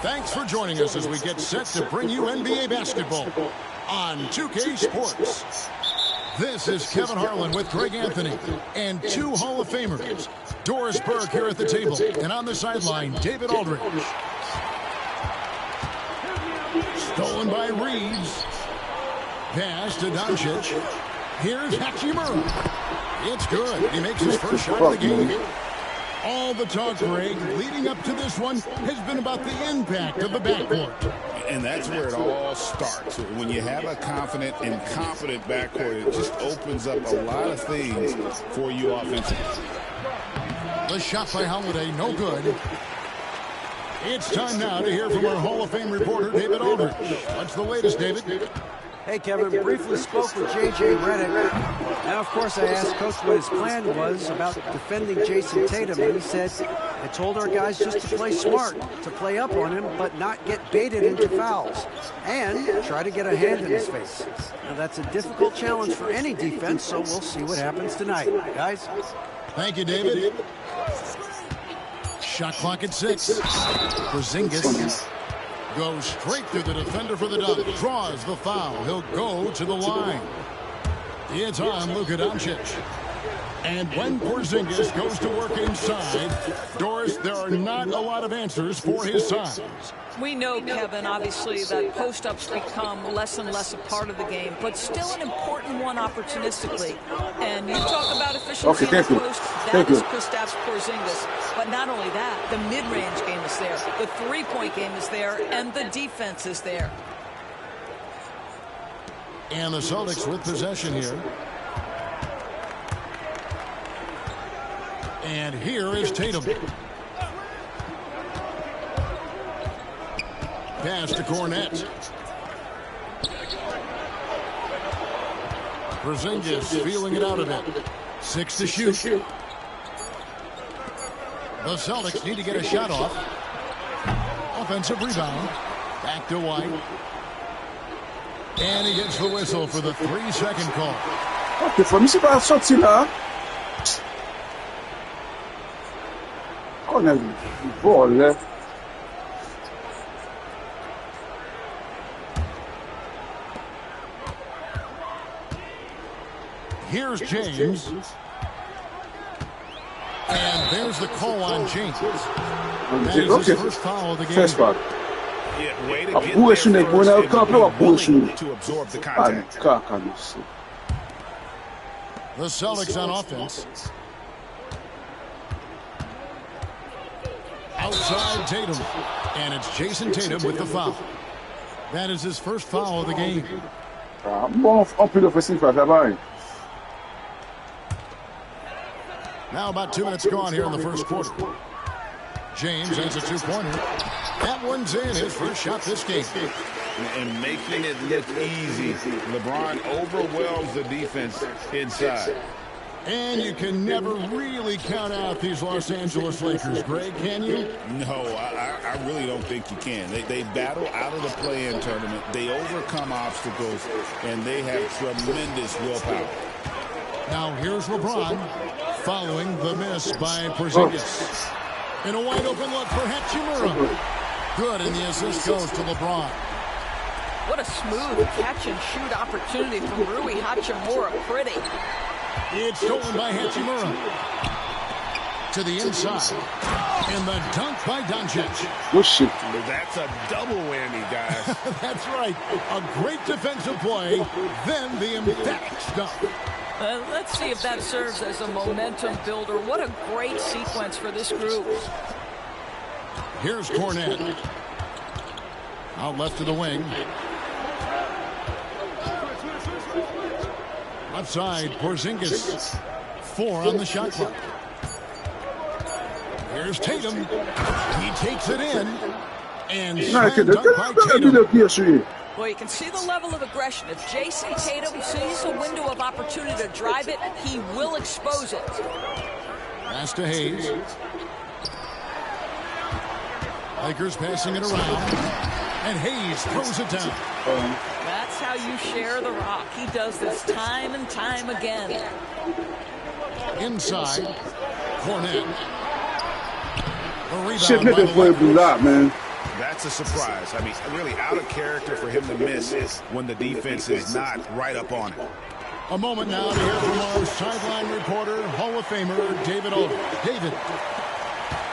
Thanks for joining us as we get set to bring you NBA basketball on 2K Sports. This is Kevin Harlan with Greg Anthony and two Hall of Famers, Doris Burke here at the table, and on the sideline, David Aldridge. Stolen by Reeves. Pass to Doncic. Here's Hachimura. It's good. He makes his first shot of the game. All the talk, Greg, leading up to this one has been about the impact of the backcourt. And that's where it all starts. When you have a confident and competent backcourt, it just opens up a lot of things for you offensively. The shot by Holiday, no good. It's time now to hear from our Hall of Fame reporter, David Aldridge. What's the latest, David? Hey, Kevin, briefly spoke with J.J. Redick. Now, of course, I asked Coach what his plan was about defending Jason Tatum, and he said, I told our guys just to play smart, to play up on him, but not get baited into fouls, and try to get a hand in his face. Now, that's a difficult challenge for any defense, so we'll see what happens tonight. Guys? Thank you, David. Shot clock at 6. Porzingis goes straight through the defender for the dunk. Draws the foul. He'll go to the line. It's on Luka Doncic. And when Porzingis goes to work inside, Doris, there are not a lot of answers for his size. We know, Kevin, obviously, that post-ups become less and less a part of the game, but still an important one opportunistically. And you talk about efficiency in the post, that is Kristaps Porzingis. But not only that, the mid-range game is there, the three-point game is there, and the defense is there. And the Celtics with possession here. And here is Tatum. Pass to Cornette. Porzingis feeling it out a bit. 6 to shoot. The Celtics need to get a shot off. Offensive rebound. Back to White. And he gets the whistle for the 3-second call. Ok, foi me separar sorti lá. Olha, bola. Here's James. And there's the call on James. That is his first foul of the game. First foul. Yeah, way to A get bucha there no first no and campo, be a bucha willing no. to absorb the Ah, contact. caca, não sei. The Celtics on offense. Outside Tatum. And it's Jason Tatum with the foul. That is his first foul of the game. Ah, bom, peu ofensivo, vai vai. Now about 2 minutes gone here in the first quarter. James has a two-pointer. That one's in, his first shot this game. And making it look easy. LeBron overwhelms the defense inside. And you can never really count out these Los Angeles Lakers, Greg, can you? No, I really don't think you can. They battle out of the play-in tournament. They overcome obstacles, and they have tremendous willpower. Now here's LeBron following the miss by Porzingis. In a wide-open look for Hachimura. Good, and the assist goes to LeBron. What a smooth catch-and-shoot opportunity from Rui Hachimura. Pretty. It's stolen by Hachimura. To the inside. And the dunk by Doncic. Oh, shit. That's a double whammy, guys. That's right. A great defensive play, then the emphatic stuff. Let's see if that serves as a momentum builder. What a great sequence for this group. Here's Cornette. Out left to the wing. Left side, Porzingis. 4 on the shot clock. Here's Tatum. He takes it in. And slam dunk by Tatum. Well, you can see the level of aggression. If Jason Tatum sees a window of opportunity to drive it, he will expose it. Pass to Hayes. Lakers passing it around. And Hayes throws it down. That's how you share the rock. He does this time and time again. Inside, Cornette. The rebound Shit, by nigga the play Lakers. a lot, man. That's a surprise. I mean, really out of character for him to miss when the defense is not right up on it. A moment now to hear from our sideline reporter, Hall of Famer David Older. David.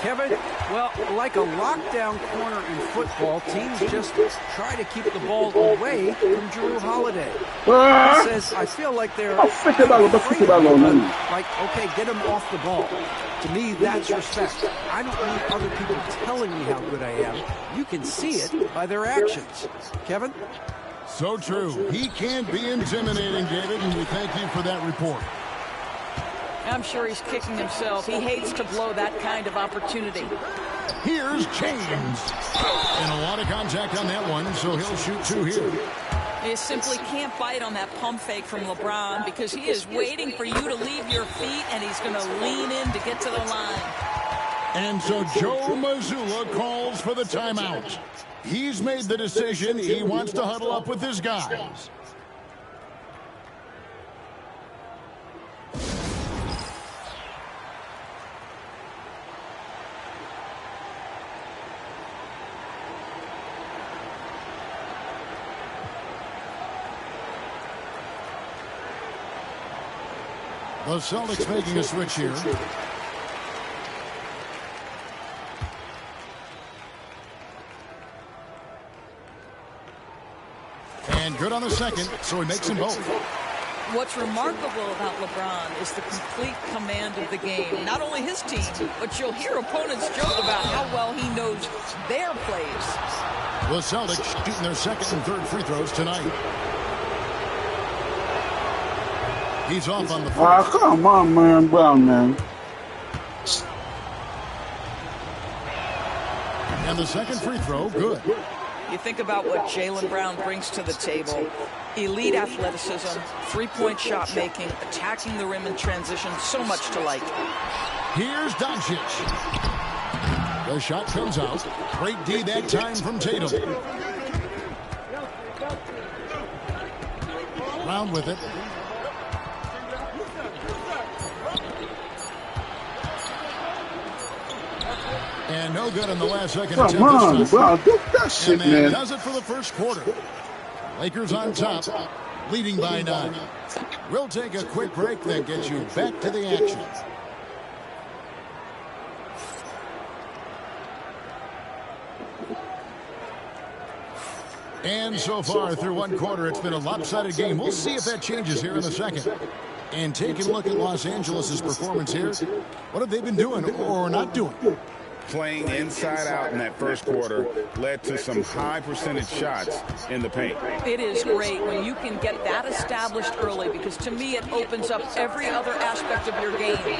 Kevin, well, like a lockdown corner in football, teams just try to keep the ball away from Jrue Holiday. He says, I feel like they're afraid of him. Like, okay, get him off the ball. To me, that's respect. I don't need other people telling me how good I am. You can see it by their actions. Kevin? So true. He can't be intimidating, David, and we thank you for that report. I'm sure he's kicking himself. He hates to blow that kind of opportunity. Here's James. And a lot of contact on that one, so he'll shoot two here. You simply can't bite on that pump fake from LeBron because he is waiting for you to leave your feet, and he's going to lean in to get to the line. And so Joe Mazzulla calls for the timeout. He's made the decision. He wants to huddle up with his guys. The Celtics making a switch here. And good on the second, so he makes them both. What's remarkable about LeBron is the complete command of the game. Not only his team, but you'll hear opponents joke about how well he knows their plays. The Celtics shooting their second and third free throws tonight. He's off on the first. Ah, come on, man, Brown, man. And the second free throw, good. You think about what Jaylen Brown brings to the table. Elite athleticism, three-point shot making, attacking the rim in transition, so much to like. Here's Doncic. The shot comes out. Great D that time from Tatum. Brown with it. And no good in the last second attempt. Come on, bro. Do that shit, And man. that does it for the first quarter. Lakers on top, leading by 9. We'll take a quick break, then get you back to the action. And so far through one quarter, it's been a lopsided game. We'll see if that changes here in the second. And taking a look at Los Angeles' performance here, what have they been doing or not doing? Playing inside out in that first quarter led to some high percentage shots in the paint. It is great when you can get that established early because to me it opens up every other aspect of your game.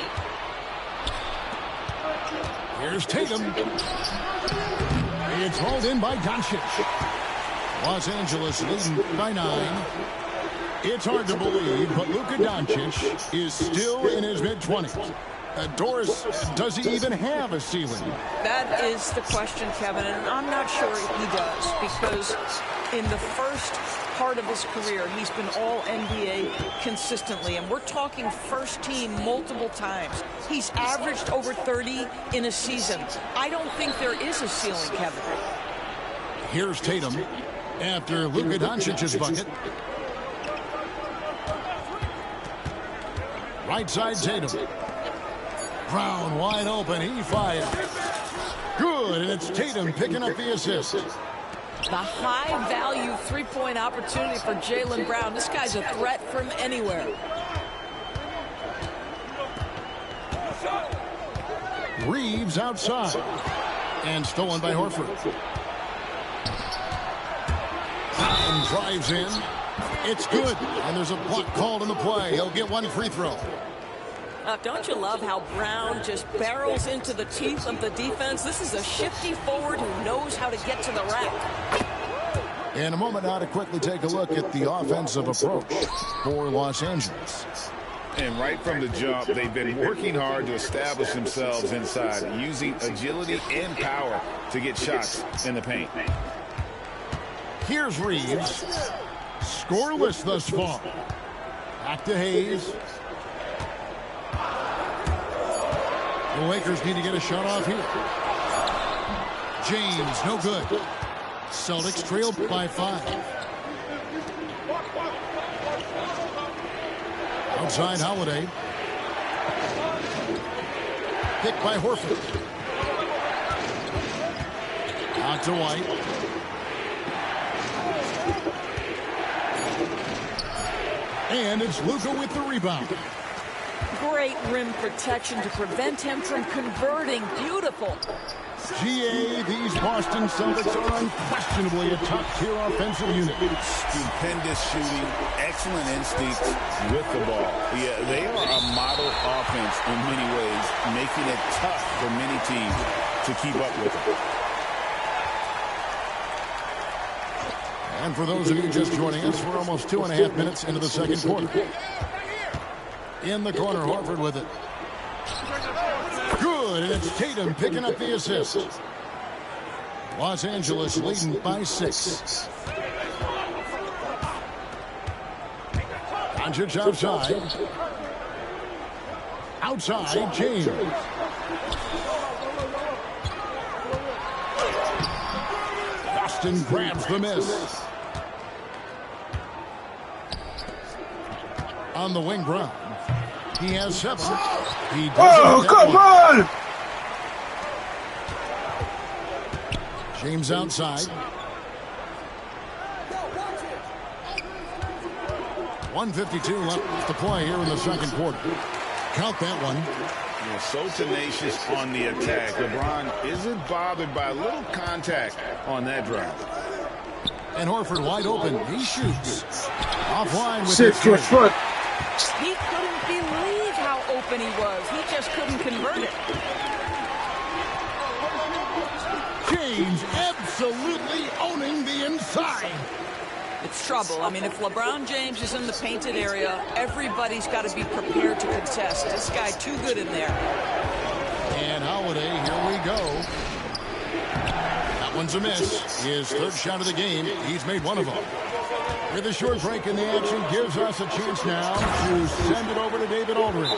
Here's Tatum. It's hauled in by Doncic. Los Angeles leading by 9. It's hard to believe, but Luka Doncic is still in his mid-20s. Doris, does he even have a ceiling? That is the question, Kevin, and I'm not sure he does because in the first part of his career, he's been all NBA consistently, and we're talking first team multiple times. He's averaged over 30 in a season. I don't think there is a ceiling, Kevin. Here's Tatum after Luka Doncic's bucket. Right side Tatum. Brown wide open, he fires. Good, and it's Tatum picking up the assist. The high-value three-point opportunity for Jaylen Brown. This guy's a threat from anywhere. Reeves outside. And stolen by Horford. Brown drives in. It's good, and there's a block called in the play. He'll get one free throw. Don't you love how Brown just barrels into the teeth of the defense? This is a shifty forward who knows how to get to the rack. In a moment now to quickly take a look at the offensive approach for Los Angeles. And right from the jump, they've been working hard to establish themselves inside, using agility and power to get shots in the paint. Here's Reeves. Scoreless thus far. Back to Hayes. The Lakers need to get a shot off here. James, no good. Celtics trailed by 5. Outside Holiday. Picked by Horford. Out to White. And it's Luka with the rebound. Great rim protection to prevent him from converting. Beautiful. GA, these Boston Celtics are unquestionably a top-tier offensive unit. Stupendous shooting, excellent instincts with the ball. Yeah, they are a model offense in many ways, making it tough for many teams to keep up with it. And for those of you just joining us, we're almost 2.5 minutes into the second quarter. In the corner, Horford with it. Good, and it's Tatum picking up the assist. Los Angeles leading by 6. Doncic outside. Outside, James. Boston grabs the miss. On the wing, Brown. He has 7. He does come on! James outside. 1:52 left to play here in the second quarter. Count that one. Yeah, so tenacious on the attack. LeBron isn't bothered by a little contact on that drive. And Horford wide open. He shoots. Offline with 6 to a foot. He couldn't believe how open he was. He just couldn't convert it. James absolutely owning the inside. It's trouble. I mean, if LeBron James is in the painted area, everybody's got to be prepared to contest. This guy too good in there. And Holiday, here we go. That one's a miss. His third shot of the game. He's made one of them. With a short break in the action, gives us a chance now to send it over to David Aldridge.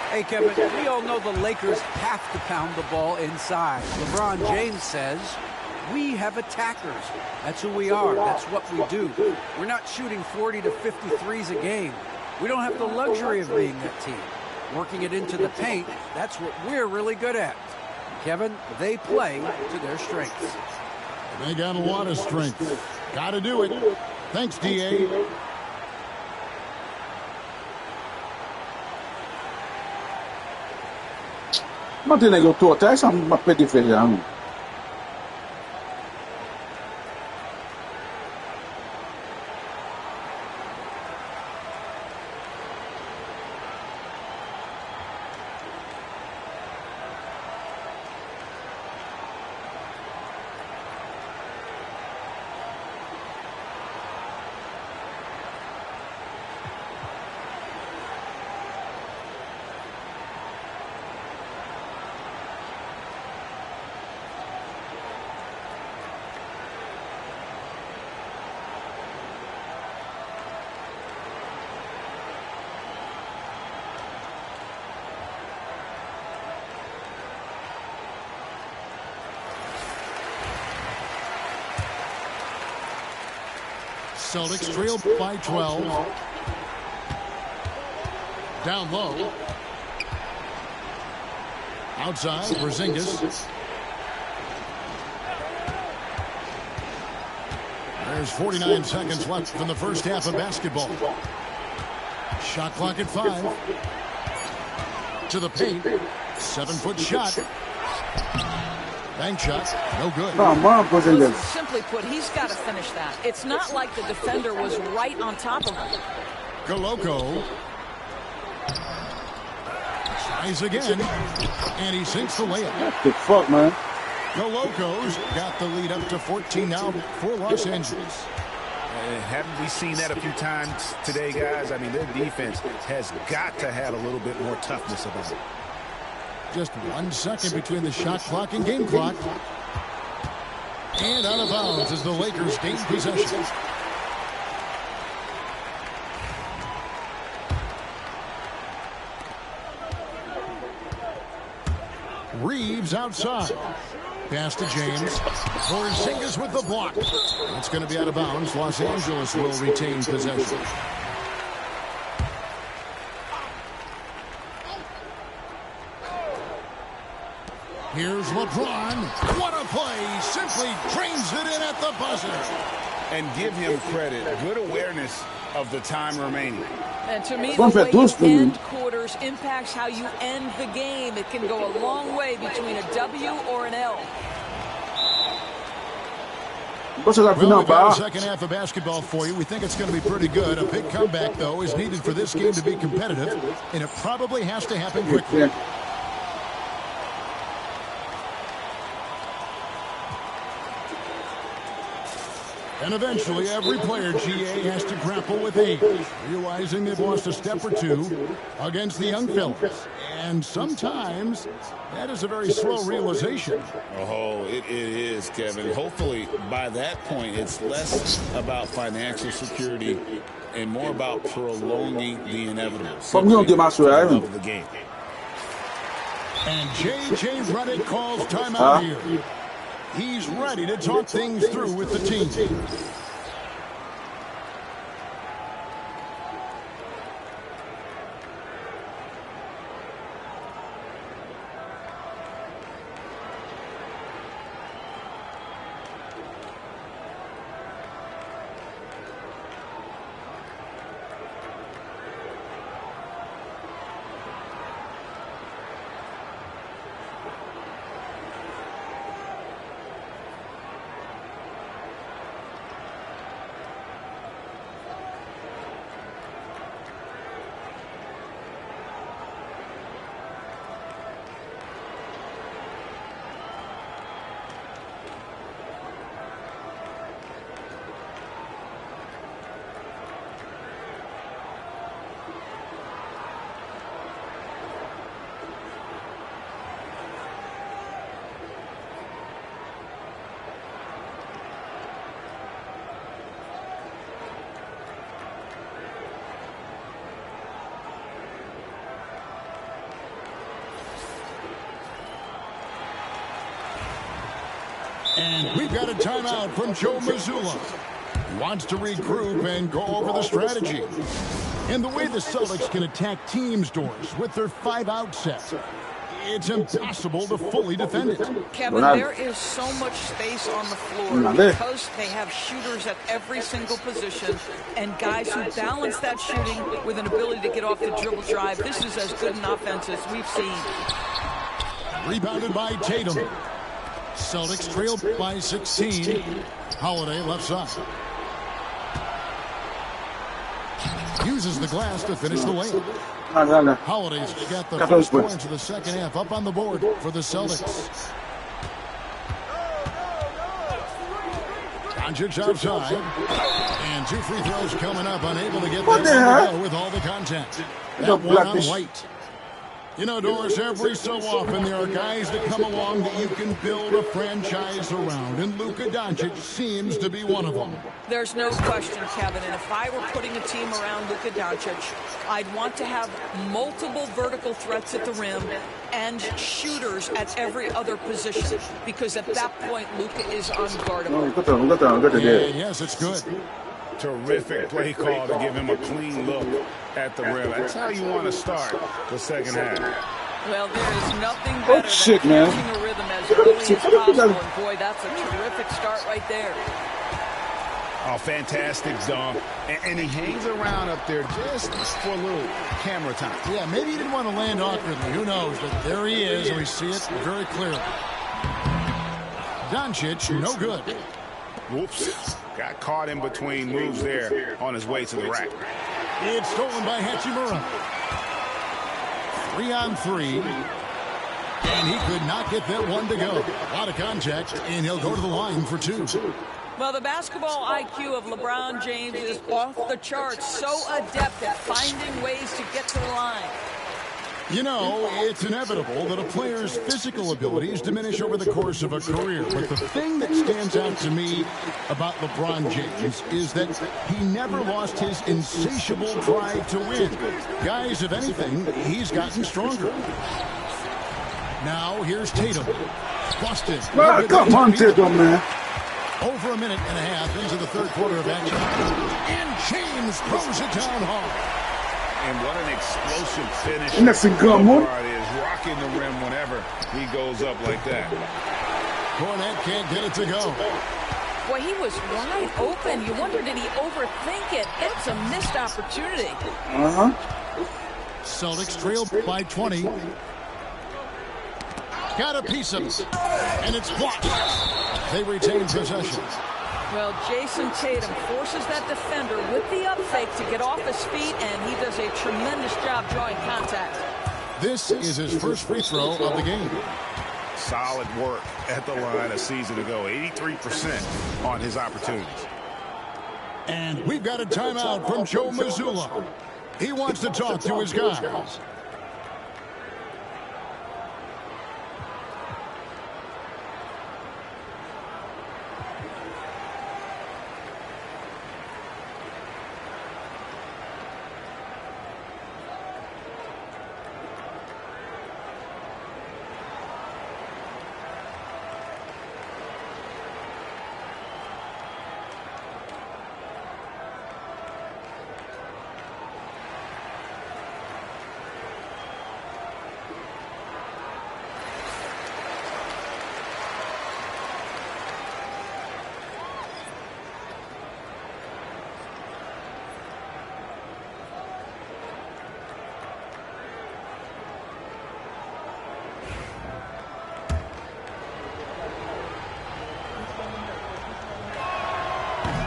Hey, Kevin, we all know the Lakers have to pound the ball inside. LeBron James says, we have attackers. That's who we are. That's what we do. We're not shooting 40 to 53s a game. We don't have the luxury of being that team. Working it into the paint, that's what we're really good at. Kevin, they play to their strengths. They got a lot of strength. Got to do it. Thanks, D.A. Ma te ne go to te sa ma pe diferiamo. Celtics trail by 12. Down low. Outside, Porzingis. There's 49 seconds left in the first half of basketball. Shot clock at 5. To the paint. 7-foot shot. Bank shot, no good. Come on, Porzingis. Simply put, he's got to finish that. It's not like the defender was right on top of him. Goloko tries again, and he sinks the layup. What the fuck, man? Goloko's got the lead up to 14 now for Los Angeles. Haven't we seen that a few times today, guys? I mean, their defense has got to have a little bit more toughness about it. Just 1 second between the shot clock and game clock. And out of bounds as the Lakers gain possession. Reeves outside. Pass to James. Porzingis with the block. It's going to be out of bounds. Los Angeles will retain possession. Here's LeBron. What a play. Simply drains it in at the buzzer. And give him credit. Good awareness of the time remaining. And to me, the way you end quarters impacts how you end the game. It can go a long way between a W or an L. Well, we've got a second half of basketball for you. We think it's going to be pretty good. A big comeback, though, is needed for this game to be competitive, and it probably has to happen quickly. And eventually, every player, GA, has to grapple with age, realizing they've lost a step or two against the young fellas. And sometimes, that is a very slow realization. Oh, it is, Kevin. Hopefully, by that point, it's less about financial security and more about prolonging the inevitable. Of the game. And J.J. Redick calls timeout here. He's ready to talk things through with the team. And we've got a timeout from Joe Mazzulla. He wants to regroup and go over the strategy. And the way the Celtics can attack teams' doors with their 5-out set, it's impossible to fully defend it. Kevin, there is so much space on the floor because they have shooters at every single position and guys who balance that shooting with an ability to get off the dribble drive. This is as good an offense as we've seen. Rebounded by Tatum. Celtics trailed by 16. Holiday left side. Uses the glass to finish the layup. Holiday's got the first points of the second half up on the board for the Celtics. Doncic outside. And 2 free throws coming up. Unable to get there with all the contact. That one on White. You know, Doris, every so often there are guys that come along that you can build a franchise around, and Luka Doncic seems to be one of them. There's no question, Kevin, and if I were putting a team around Luka Doncic, I'd want to have multiple vertical threats at the rim and shooters at every other position, because at that point, Luka is unguardable. Yeah, yes, it's good. Terrific play call to give him a clean look at the rim. That's how you want to start the second half. Well, there is nothing better than catching a rhythm as early as possible. And boy, that's a terrific start right there. Oh, fantastic dunk. And he hangs around up there just for a little camera time. Yeah, maybe he didn't want to land awkwardly. Who knows? But there he is. We see it very clearly. Doncic, no good. Whoops. Got caught in between moves there on his way to the rack. It's stolen by Hachimura. 3 on 3. And he could not get that one to go. A lot of contact, and he'll go to the line for 2. Well, the basketball IQ of LeBron James is off the charts. So adept at finding ways to get to the line. You know, it's inevitable that a player's physical abilities diminish over the course of a career. But the thing that stands out to me about LeBron James is that he never lost his insatiable drive to win. Guys, if anything, he's gotten stronger. Now, here's Tatum. busted. Well, come on, Tatum, man. Over a minute and a half into the third quarter of action. And James throws it down hard. And what an explosive finish. And that's a good one. Is rocking the rim whenever he goes up like that. Cornette can't get it to go. Boy, he was wide open. You wonder, did he overthink it? That's a missed opportunity. Celtics trail by 20. Got a piece of it. And it's blocked. They retain possession. Well, Jason Tatum forces that defender with the up fake to get off his feet, and he does a tremendous job drawing contact. This is his first free throw of the game. Solid work at the line a season ago. 83% on his opportunities. And we've got a timeout from Joe Mazzulla. He wants to talk to his guys.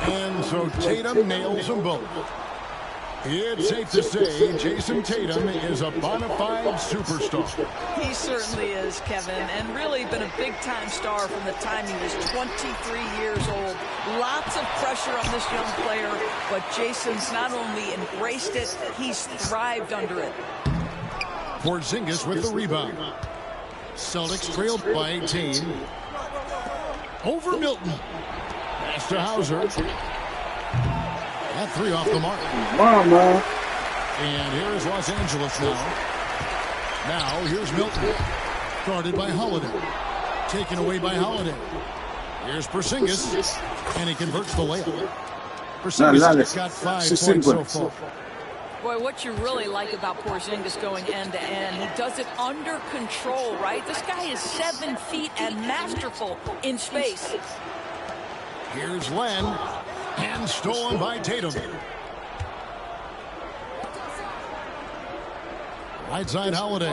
And so Tatum nails them both. It's safe to say Jason Tatum is a bona fide superstar. He certainly is, Kevin, and really been a big-time star from the time he was 23 years old. Lots of pressure on this young player, but Jason's not only embraced it, he's thrived under it. Porzingis with the rebound. Celtics trailed by 18. Over Milton. Pass to Hauser. That three off the mark. Wow, man. And here's Los Angeles now. Now here's Milton. Guarded by Holiday. Taken away by Holiday. Here's Porzingis. And he converts the layup. Porzingis has got 5 points so far. Boy, what you really like about Porzingis going end-to-end, he does it under control, right? This guy is 7 feet and masterful in space. Here's Len. And stolen by Tatum. Right side Holiday.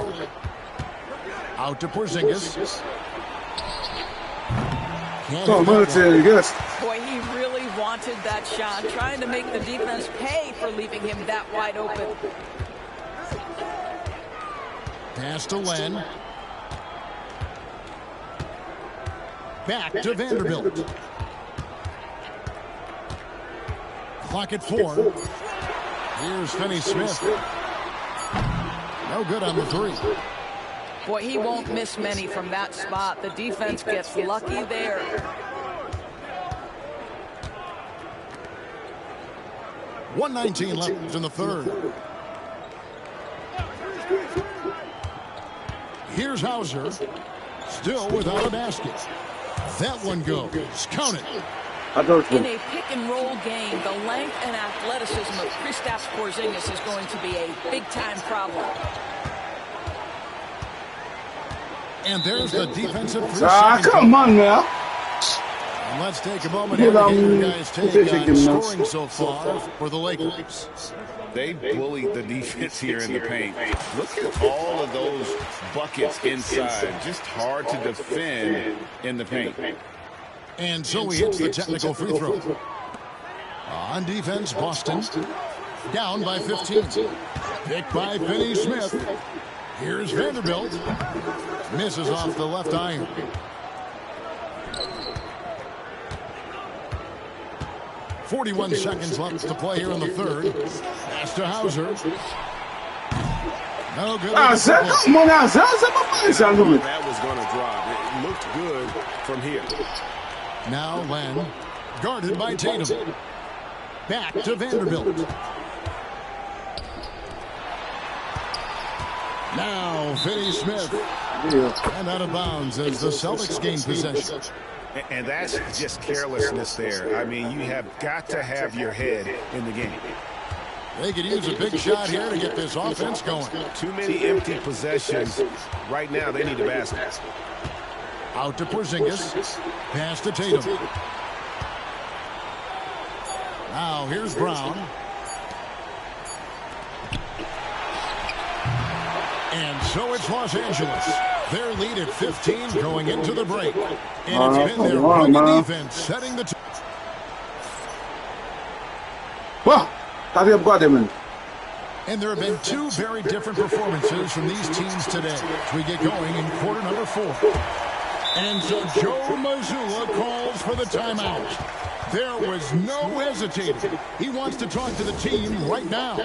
Out to Porzingis. Boy, he really wanted that shot, trying to make the defense pay for leaving him that wide open. Pass to Len. Back to Vanderbilt. Clock at 4. Here's Finney-Smith. No good on the three. Boy, he won't miss many from that spot. The defense gets lucky there. .119 left in the third. Here's Hauser. Still without a basket. That one goes. Count it. In a pick-and-roll game, the length and athleticism of Kristaps Porzingis is going to be a big-time problem. And there's the defensive come on now. And let's take a moment here to get your guys' take on scoring so far for the Lakers. They bullied the defense here in the paint. Look at all of those buckets inside. Just hard to defend in the paint. And so he hits the technical free throw. On defense, Boston. Down by 15. Picked by Finney-Smith. Here's Vanderbilt. Misses off the left iron. .41 seconds left to play here in the third. Pass to Hauser. No good. That was going to drop. It looked good from here. Now Len, guarded by Tatum. Back to Vanderbilt. Now Finney-Smith And out of bounds as the Celtics gain possession. And that's just carelessness there. I mean, you have got to have your head in the game. They could use a big shot here to get this offense going. Too many empty possessions. Right now, they need a basket. Out to Porzingis. Pass to Tatum. Now here's Brown. And so it's Los Angeles. Their lead at 15 going into the break. And it's been their rugged defense setting the tone. And there have been two very different performances from these teams today as we get going in quarter number 4. And so Joe Mazzulla calls for the timeout. There was no hesitating. He wants to talk to the team right now.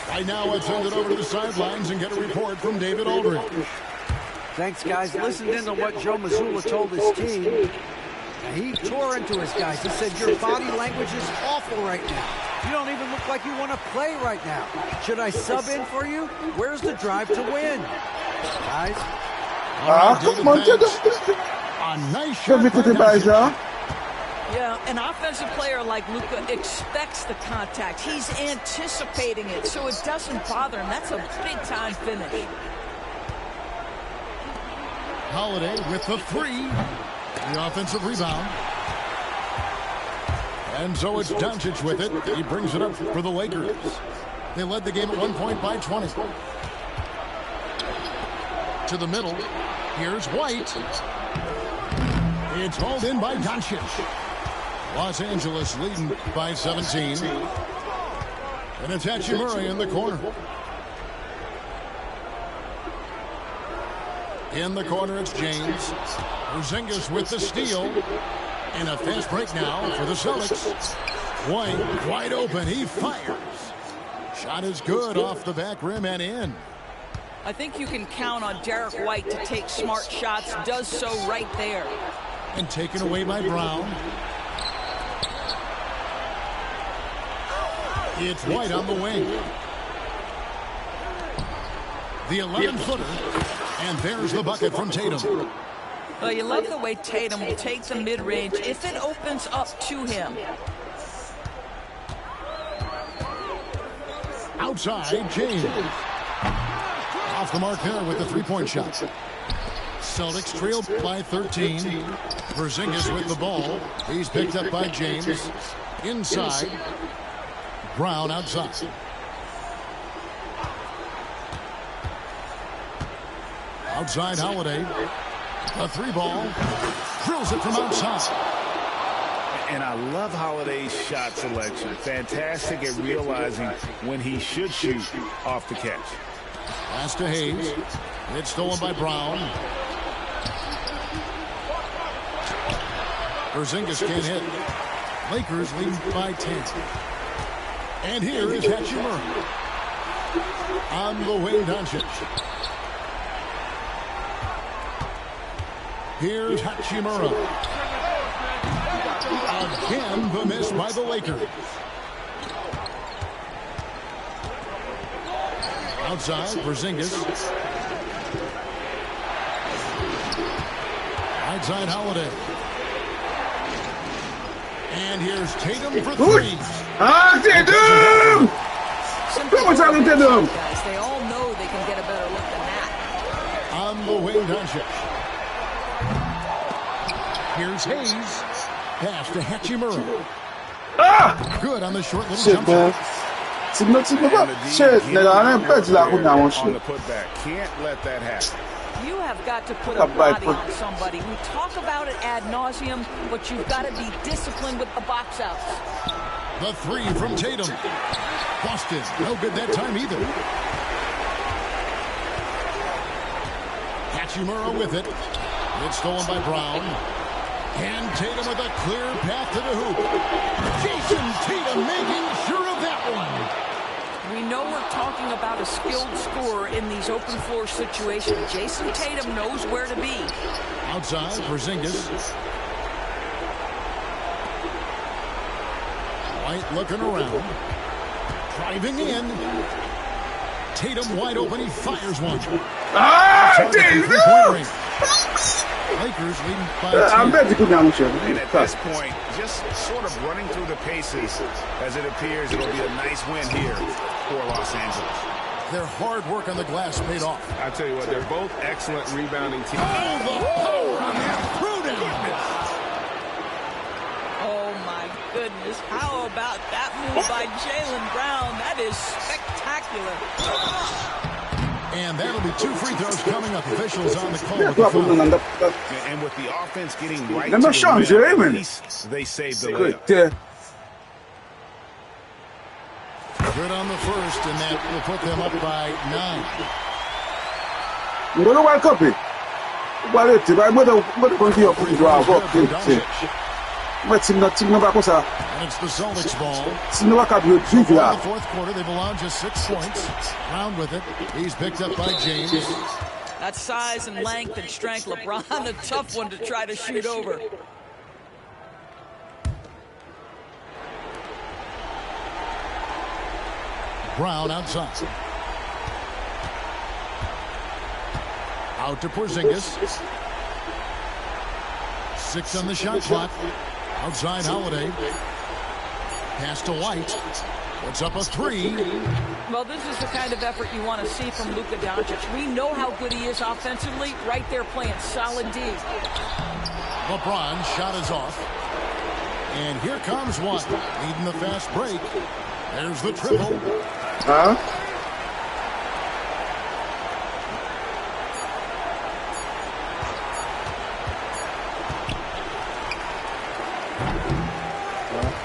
Right now, let's send it over to the sidelines and get a report from David Aldridge. Thanks, guys. Listen in to what Joe Mazzulla told his team. He tore into his guys. He said, your body language is awful right now. You don't even look like you want to play right now. Should I sub in for you? Where's the drive to win? Guys? A nice shot. Yeah, an offensive player like Luka expects the contact. He's anticipating it, so it doesn't bother him. That's a big-time finish. Holiday with the 3. The offensive rebound. And so it's Doncic with it. He brings it up for the Lakers. They led the game at 1 point by 20. To the middle. Here's White. It's hauled in by Doncic. Los Angeles leading by 17. And it's Hachimura in the corner. In the corner, it's James. Porzingis with the steal. And a fast break now for the Celtics. White wide open. He fires. Shot is good off the back rim and in. I think you can count on Derek White to take smart shots. Does so right there. And taken away by Brown. It's White on the wing. The 11-footer. And there's the bucket from Tatum. Well, you love the way Tatum will take the mid-range if it opens up to him. Outside, James. Off the mark there with the three-point shot. Celtics trail by 13. Porzingis with the ball. He's picked up by James. Inside. Brown outside. Outside Holiday. A 3-ball. Drills it from outside. And I love Holiday's shot selection. Fantastic at realizing when he should shoot off the catch. Pass to Hayes. It's stolen by Brown. Porzingis can't hit. Lakers lead by 10. And here is Hachimura. On the wing, Doncic. Here's Hachimura. Again, the miss by the Lakers. Outside, Porzingis. Right side, Holiday. And here's Tatum for 3. Tatum! Tatum! Guys, they all know they can get a better look than that. On the wing, Doncic. Here's Hayes. Pass to Hachimura. Good on the short little jump shot. Shit, nigga, I didn't bet you that one down on the putback. Can't let that happen. You have got to put a body on somebody. We talk about it ad nauseum, but you've got to be disciplined with the box outs. The 3 from Tatum. Busted. No good that time either. Hachimura with it. It's stolen by Brown. And Tatum with a clear path to the hoop. Jason Tatum making sure of that one. We know we're talking talking about a skilled scorer in these open floor situations. Jason Tatum knows where to be. Outside, Porzingis. White looking around. Driving in. Tatum wide open. He fires one. Lakers leading by 10. And at this point, just sort of running through the paces as it appears it'll be a nice win here for Los Angeles. Their hard work on the glass paid off. I tell you what, they're both excellent rebounding teams. Oh, the power on that throw-down. Oh, my goodness. How about that move by Jaylen Brown? That is spectacular. And that'll be 2 free throws coming up. Officials on the call with the foul. And with the offense getting right to the rim, at least they saved the layup. Good on the first, and that will put them up by 9. And it's the Celtics ball. In the fourth quarter, they've allowed just 6 points. Round with it. He's picked up by James. That size and length and strength. LeBron, a tough one to try to shoot over. Brown outside. Out to Porzingis. 6 on the shot clock. Outside Holiday. Pass to White. Puts up a 3. Well, this is the kind of effort you want to see from Luka Doncic. We know how good he is offensively. Right there playing solid D. LeBron shot is off. And here comes one. Leading the fast break. There's the triple.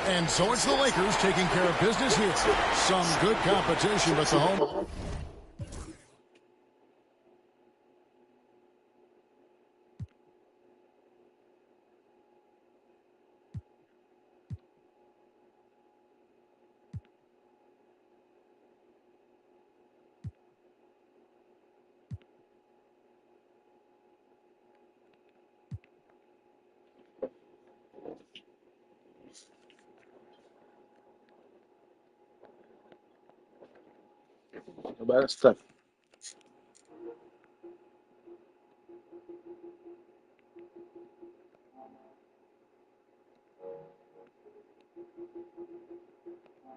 And so it's the Lakers taking care of business here. Some good competition, but the home. Bad stuff.